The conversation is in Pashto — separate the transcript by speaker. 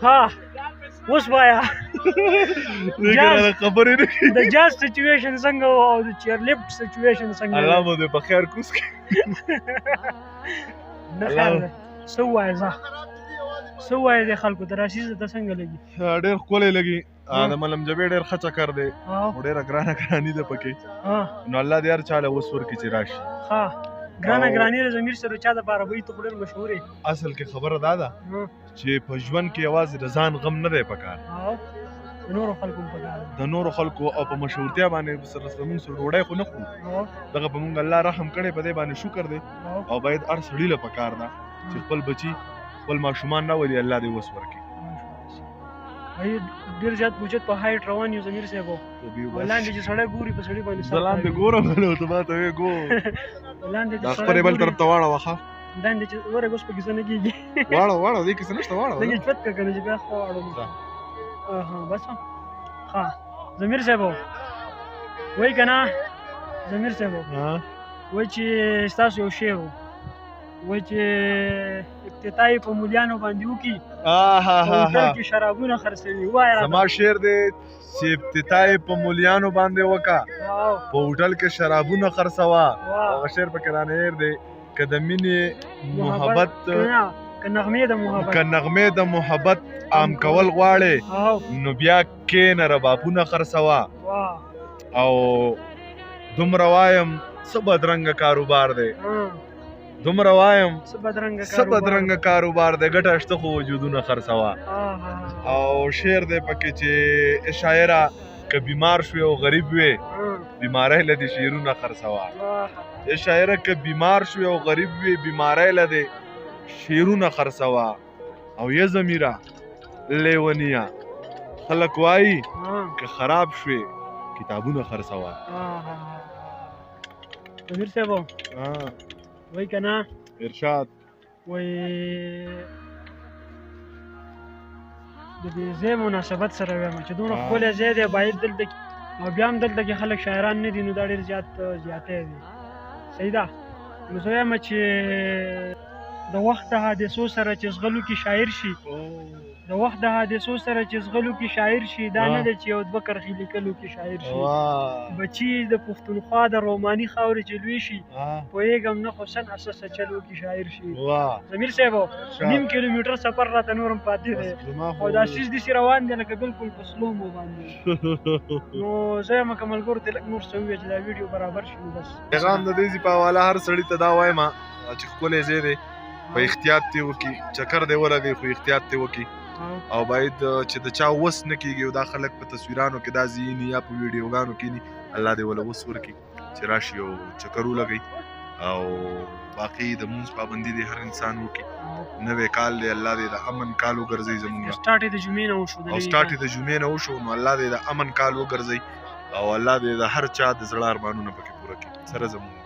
Speaker 1: ها اوس وایا
Speaker 2: خبرې نه کوي
Speaker 1: د جاز سچویشن څنګه و او د چیر لیفټ سچویشن څنګه
Speaker 2: الله مو دې په خیر کوس کړي
Speaker 1: نه خیر ده څه ووایې ځه څه ووایې دې خلکو ته راشي ته څنګه لګي
Speaker 2: ډېر ښکلی لګي د ملم جبې ډېر ښه چکر دی خو ډېره ګرانه ګراني ده پکې نو الله دې هر چا له وس ورکړي چې راشي
Speaker 1: ها ګرانه ګراني د ضمیر سره چا دپاره به وي ته خو ډېر مشهور یې
Speaker 2: اصل کې خبره دا ده چې په ژوند کې یوازې د ځان غم نه دی پکار
Speaker 1: د نورو خلکو هم پکار
Speaker 2: د نورو خلکو او په مشهورتیا باندې سره زموږ سره ډوډۍ خو نه خورو دغه په موږ الله رحم کړی په دې باندې شکر دی او باید هر سړي له پکار ده چې خپل بچي خپل ماشومان نه ولي الله دې وس ورکړي
Speaker 1: ډېر زیات بوجت په هایټ روان یو ضمیر صاحب لاندې چې سړی ګوري په سړي باندې
Speaker 2: زه لاندې ګورم نو ته ما ته وایې ګور دا خپلې بل طرف ته واړه وښه
Speaker 1: لاندې چې ورې اوس پکې څه نه کېږي
Speaker 2: واړه دې کې څه نشته واړه
Speaker 1: لږ چوت که که نه چې بیا خوا واړو بس ها ضمیر صاحب وایي که نه ضمیر صاحب وایي چې ستاسو یو شعر و وایي چې افتتاح په مولیانو باندې وکړي په هوټل کې شرابونه خرڅوي وایه
Speaker 2: زما شعر دی چې افتتاح په مولیانو باندې وکړه په هوټل کې شرابونه خرڅوه هغه شعر پکې رانه هېر دی که د مینې محبت
Speaker 1: که
Speaker 2: نغمې د محبت عام کول غواړې نو بیا کښېنه ربابونه خرڅوه او دومره وایم څه بدرنګه کاروبار دی دومره وایم څه بدرنګه کاروبار دی ګټه شته خو وجودونه خرڅوه او شعر دی پکې چې شاعره که بیمار شوې او غریب وې بیماری له دې شعرونه خرڅوه شاعره که بیمار شوې او غریب وې بیماری له دې شعرونه خرڅوه او یه ضمیره لیونیه خلک وایي که خراب شوې کتابونه خرڅوه
Speaker 1: ضمیر صاحب وایي که نه
Speaker 2: ارشاد
Speaker 1: وایي د دې ځای مناسبت سره وایم چې دومره ښکلی ځای دی باید دلته او بیا هم دلته کې خلک شاعران نه دي نو دا ډېر زیاتی دی صحیح ده نو زه وایم چې د وخت د حادثو سره چې زغلو کې شاعر شي د وخت د حادثو سره چې زغلو کې شاعر شي دا نه ده چې یو دوه کرښې لیکلو کې شاعر شي بچي د پښتونخوا د روماني خاورې چې لوی شي پوهېږم نه خو سن اساسه چلو کې شاعر شي ضمیر صاحب 9 کیلومتر سفر راته نور هم پاتې دی او دا سیز داسې روان دی لکه بالکل په سلومو باندې نو زه یم که ملګرو ته لږ نور څه ووایه چې دا ویډیو برابر شي نو بس
Speaker 2: پیغام د دې ځای په حواله هر سړي ته دا وایم چې ښکلی ځای دی په احتیاط دې وکړي چکر دې ولګوي خو احتیاط دې وکړي او باید چې د چا وس نه کېږي او دا خلک په تصویرانو کې دا ځیني یا په ویډیوګانو کې ني الله دې وله وس ورکړي چې راشي او چکر ولګوي او باقي د مونځ پابندي دې هر انسان وکړي نوی کال دی الله دې د امن کال وګرځوي زمونږ
Speaker 1: سټارټ یې د جمعې نه
Speaker 2: وشو نو الله دې د امن کال وګرځوي او الله دې د هر چا د زړه ارمانونه پکې پوره کړي سره زمونږ